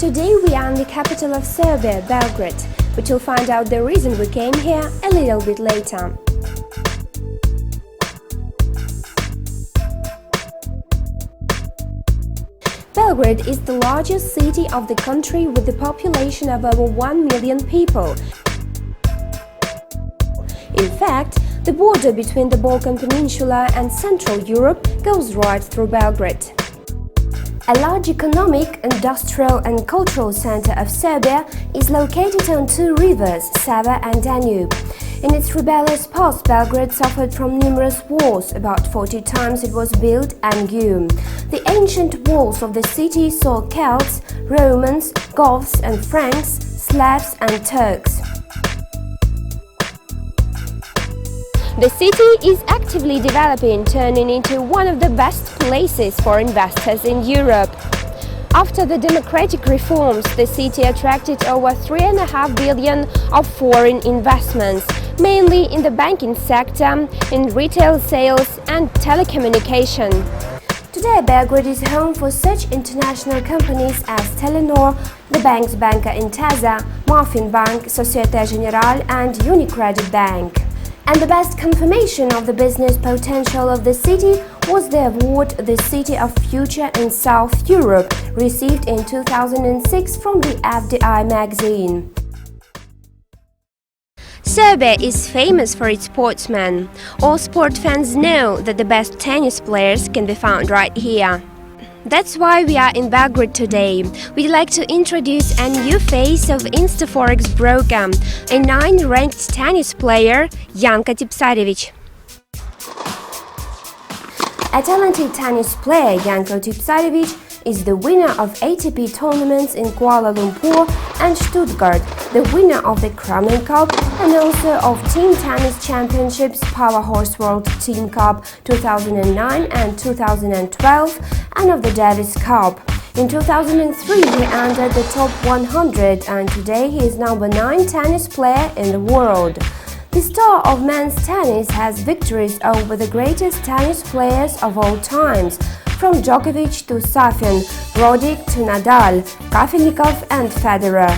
Today we are in the capital of Serbia, Belgrade, but you'll find out the reason we came here a little bit later. Belgrade is the largest city of the country with a population of over 1 million people. In fact, the border between the Balkan Peninsula and Central Europe goes right through Belgrade. A large economic, industrial and cultural center of Serbia is located on two rivers, Sava and Danube. In its rebellious past, Belgrade suffered from numerous wars. About 40 times it was built and grew. The ancient walls of the city saw Celts, Romans, Goths and Franks, Slavs and Turks. The city is actively developing, turning into one of the best places for investors in Europe. After the democratic reforms, the city attracted over 3.5 billion of foreign investments, mainly in the banking sector, in retail sales and telecommunication. Today, Belgrade is home for such international companies as Telenor, the bank's Banca Intesa, Marfin Bank, Societe Generale and Unicredit Bank. And the best confirmation of the business potential of the city was the award the City of Future in South Europe received in 2006 from the FDI magazine. Serbia is famous for its sportsmen. All sport fans know that the best tennis players can be found right here. That's why we are in Belgrade today. We'd like to introduce a new face of Forex-brokер, a 9th-ranked tennis player, Janko Tipsarević. A talented tennis player, Janko Tipsarević, is the winner of ATP tournaments in Kuala Lumpur and Stuttgart, the winner of the Kremlin Cup and also of Team Tennis Championships Power Horse World Team Cup 2009 and 2012 and of the Davis Cup. In 2003 he entered the top 100 and today he is number 9 tennis player in the world. The star of men's tennis has victories over the greatest tennis players of all times, from Djokovic to Safin, Roddick to Nadal, Kafelnikov and Federer.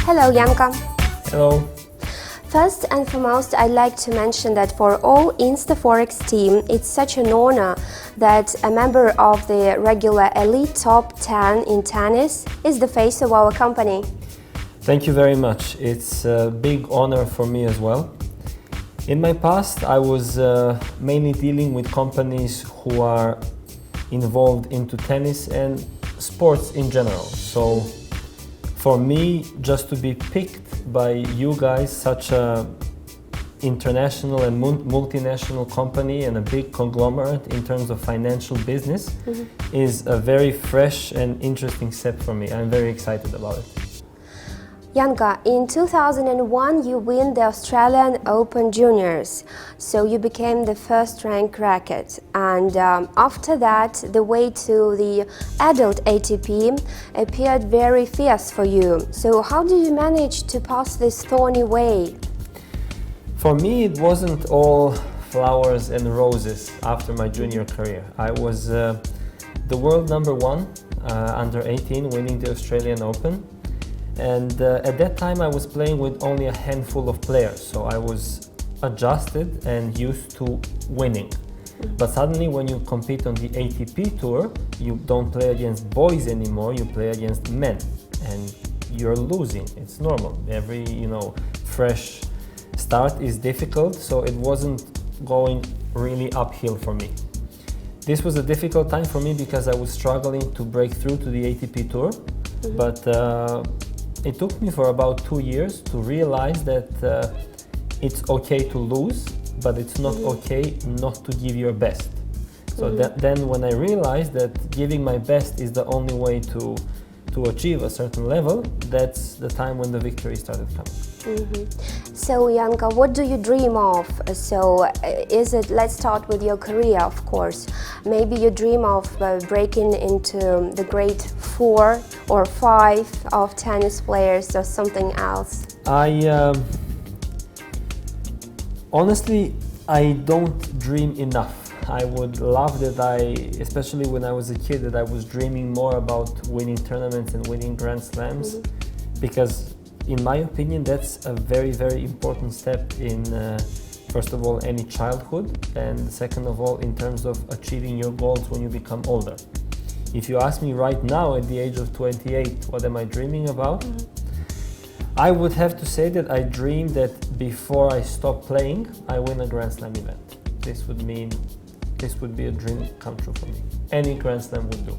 Hello, Janko. Hello. First and foremost, I'd like to mention that for all InstaForex team, it's such an honor that a member of the regular elite top 10 in tennis is the face of our company. Thank you very much. It's a big honor for me as well. In my past, I was mainly dealing with companies who are involved into tennis and sports in general. So for me, just to be picked by you guys, such a international and multinational company and a big conglomerate in terms of financial business is a very fresh and interesting step for me. I'm very excited about it. Janko, in 2001 you win the Australian Open Juniors, so you became the first-ranked racket, and after that the way to the adult ATP appeared very fierce for you. So how did you manage to pass this thorny way? For me, it wasn't all flowers and roses after my junior career. I was the world number 1 under 18, winning the Australian Open. And at that time I was playing with only a handful of players, so I was adjusted and used to winning. But suddenly when you compete on the ATP tour, you don't play against boys anymore, you play against men. And you're losing, it's normal. Every, fresh start is difficult, so it wasn't going really uphill for me. This was a difficult time for me because I was struggling to break through to the ATP tour, but it took me for about 2 years to realize that it's okay to lose, but it's not okay not to give your best. So then when I realized that giving my best is the only way to to achieve a certain level, that's the time when the victory started coming. So Janko, what do you dream of? Is it, let's start with your career, of course. Maybe you dream of breaking into the grade 4 or 5 of tennis players or something else? Honestly, I don't dream enough. I would love that especially when I was a kid, that I was dreaming more about winning tournaments and winning Grand Slams, because in my opinion, that's a very, very important step in, first of all, any childhood, and second of all, in terms of achieving your goals when you become older. If you ask me right now, at the age of 28, what am I dreaming about? I would have to say that I dream that before I stop playing, I win a Grand Slam event. This would be a dream come true for me. Any Grand Slam would do.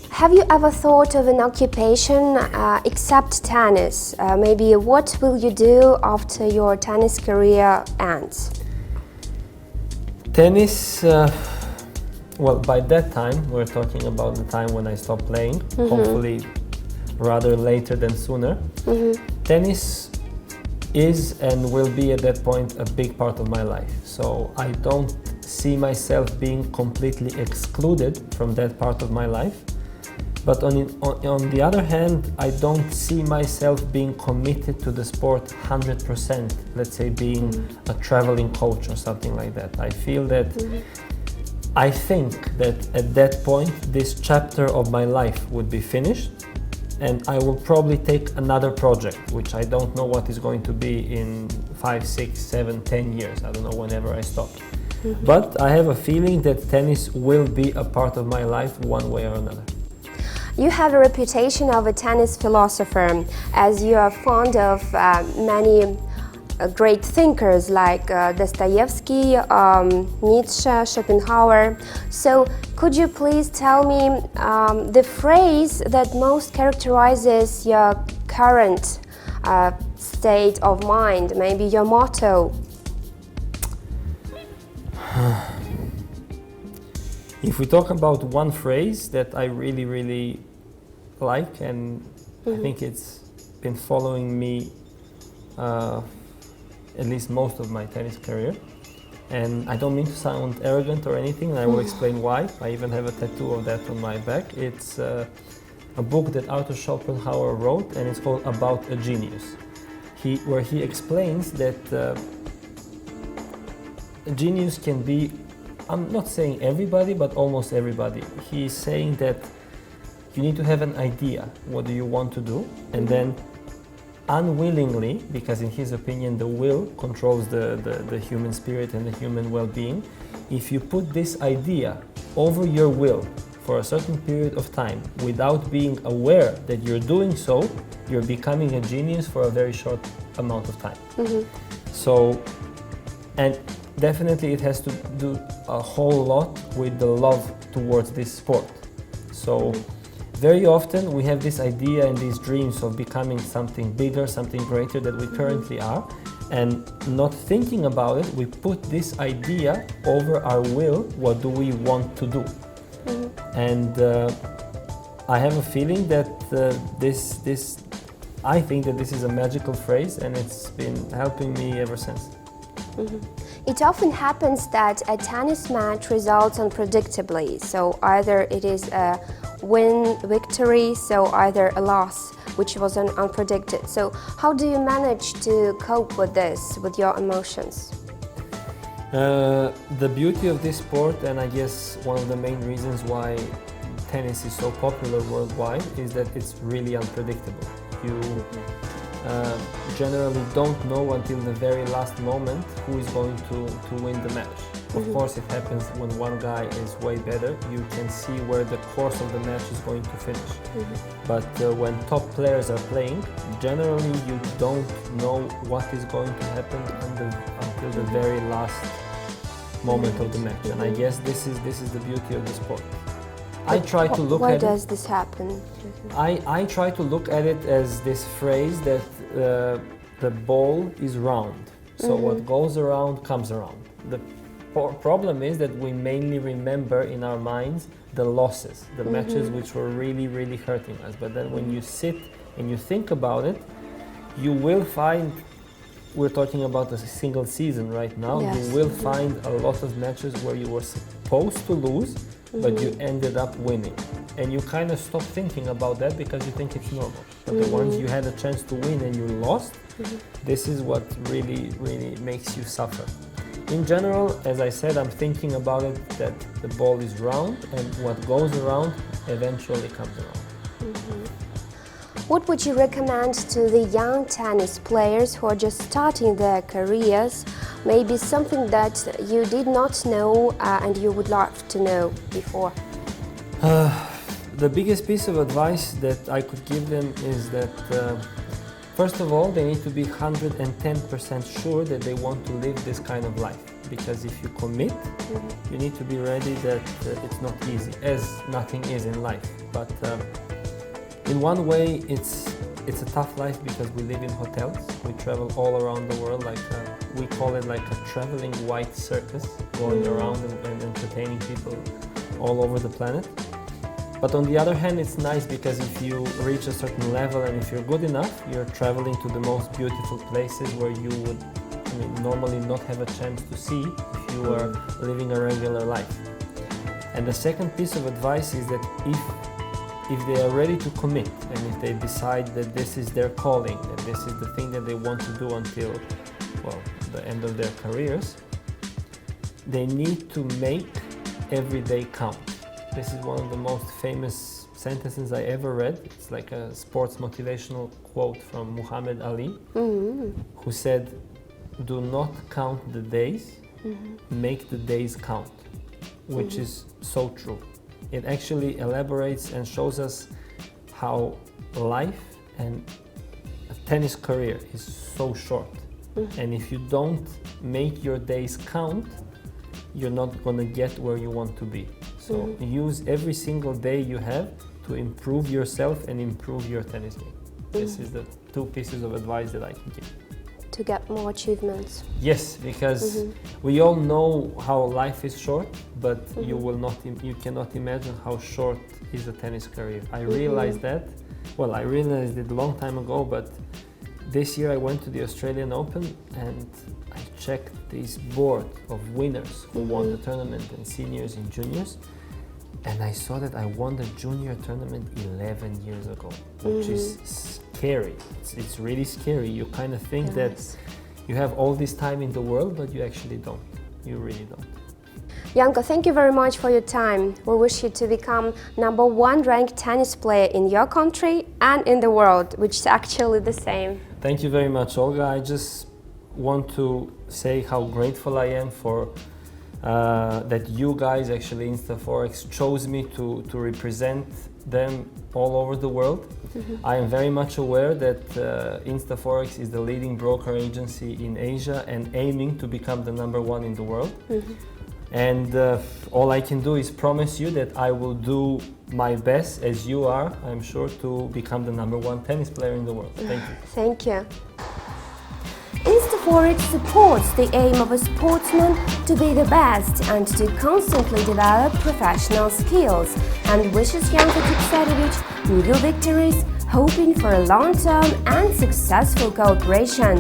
Have you ever thought of an occupation except tennis? Maybe what will you do after your tennis career ends? Tennis, well, by that time, we're talking about the time when I stopped playing, hopefully rather later than sooner. Tennis is and will be at that point a big part of my life. So I don't see myself being completely excluded from that part of my life. But on the other hand, I don't see myself being committed to the sport 100%, let's say being a traveling coach or something like that. I feel that, I think that at that point, this chapter of my life would be finished, and I will probably take another project, which I don't know what is going to be in 5, 6, 7, 10 years. I don't know whenever I stop. But I have a feeling that tennis will be a part of my life one way or another. You have a reputation of a tennis philosopher, as you are fond of many great thinkers like Dostoevsky, Nietzsche, Schopenhauer. So could you please tell me the phrase that most characterizes your current state of mind, maybe your motto? If we talk about one phrase that I really, really like, and I think it's been following me at least most of my tennis career, and I don't mean to sound arrogant or anything, and I will explain why. I even have a tattoo of that on my back. It's a book that Arthur Schopenhauer wrote, and it's called About a Genius, where he explains that a genius can be, I'm not saying everybody, but almost everybody. He's saying that you need to have an idea, what do you want to do, and then unwillingly, because in his opinion the will controls the human spirit and the human well-being, if you put this idea over your will for a certain period of time without being aware that you're doing so, you're becoming a genius for a very short amount of time. So, and definitely it has to do a whole lot with the love towards this sport. So very often we have this idea and these dreams of becoming something bigger, something greater than we currently are, and not thinking about it, we put this idea over our will, what do we want to do. And I have a feeling that I think that this is a magical phrase, and it's been helping me ever since. It often happens that a tennis match results unpredictably, so either it is a victory, so either a loss, which was unpredicted. So how do you manage to cope with this, with your emotions? The beauty of this sport, and I guess one of the main reasons why tennis is so popular worldwide, is that it's really unpredictable. You generally don't know until the very last moment who is going to win the match. Of course, it happens when one guy is way better. You can see where the course of the match is going to finish. But when top players are playing, generally you don't know what is going to happen until the very last moment of the match. And I guess this is the beauty of the sport. I try to look at it. Why does this happen? I try to look at it as this phrase that the ball is round. So what goes around comes around. The problem is that we mainly remember in our minds the losses, the matches which were really, really hurting us. But then when you sit and you think about it, you will find, we're talking about a single season right now, Yes. you will find a lot of matches where you were supposed to lose, but you ended up winning. And you kind of stop thinking about that because you think it's normal. But the ones you had a chance to win and you lost, this is what really, really makes you suffer. In general, as I said, I'm thinking about it that the ball is round and what goes around eventually comes around. What would you recommend to the young tennis players who are just starting their careers? Maybe something that you did not know and you would love to know before? The biggest piece of advice that I could give them is that first of all, they need to be 110% sure that they want to live this kind of life. Because if you commit, you need to be ready that it's not easy, as nothing is in life. But in one way, it's a tough life because we live in hotels. We travel all around the world, like we call it like a traveling white circus, going around and entertaining people all over the planet. But on the other hand, it's nice because if you reach a certain level and if you're good enough, you're traveling to the most beautiful places where you would normally not have a chance to see if you were living a regular life. And the second piece of advice is that if they are ready to commit and if they decide that this is their calling, that this is the thing that they want to do until, well, the end of their careers, they need to make every day count. This is one of the most famous sentences I ever read. It's like a sports motivational quote from Muhammad Ali, who said, "Do not count the days, make the days count," which is so true. It actually elaborates and shows us how life and a tennis career is so short. And if you don't make your days count, you're not going to get where you want to be. So use every single day you have to improve yourself and improve your tennis game. This is the two pieces of advice that I can give. To get more achievements. Yes, because we all know how life is short, but you cannot imagine how short is a tennis career. I realized that, well, I realized it a long time ago, but this year I went to the Australian Open and I checked this board of winners who won the tournament in seniors and juniors, and I saw that I won the junior tournament 11 years ago, which is scary. It's really scary. You kind of think that you have all this time in the world, but you actually don't. You really don't. Janko, thank you very much for your time. We wish you to become #1 ranked tennis player in your country and in the world, which is actually the same. Thank you very much, Olga. I just want to say how grateful I am for that you guys, actually InstaForex, chose me to represent them all over the world. I am very much aware that InstaForex is the leading broker agency in Asia and aiming to become the #1 in the world. And all I can do is promise you that I will do my best, as you are, I'm sure, to become the #1 tennis player in the world. Thank you. Thank you. InstaForex supports the aim of a sportsman to be the best and to constantly develop professional skills, and wishes Janko Tipsarević new victories, hoping for a long-term and successful cooperation.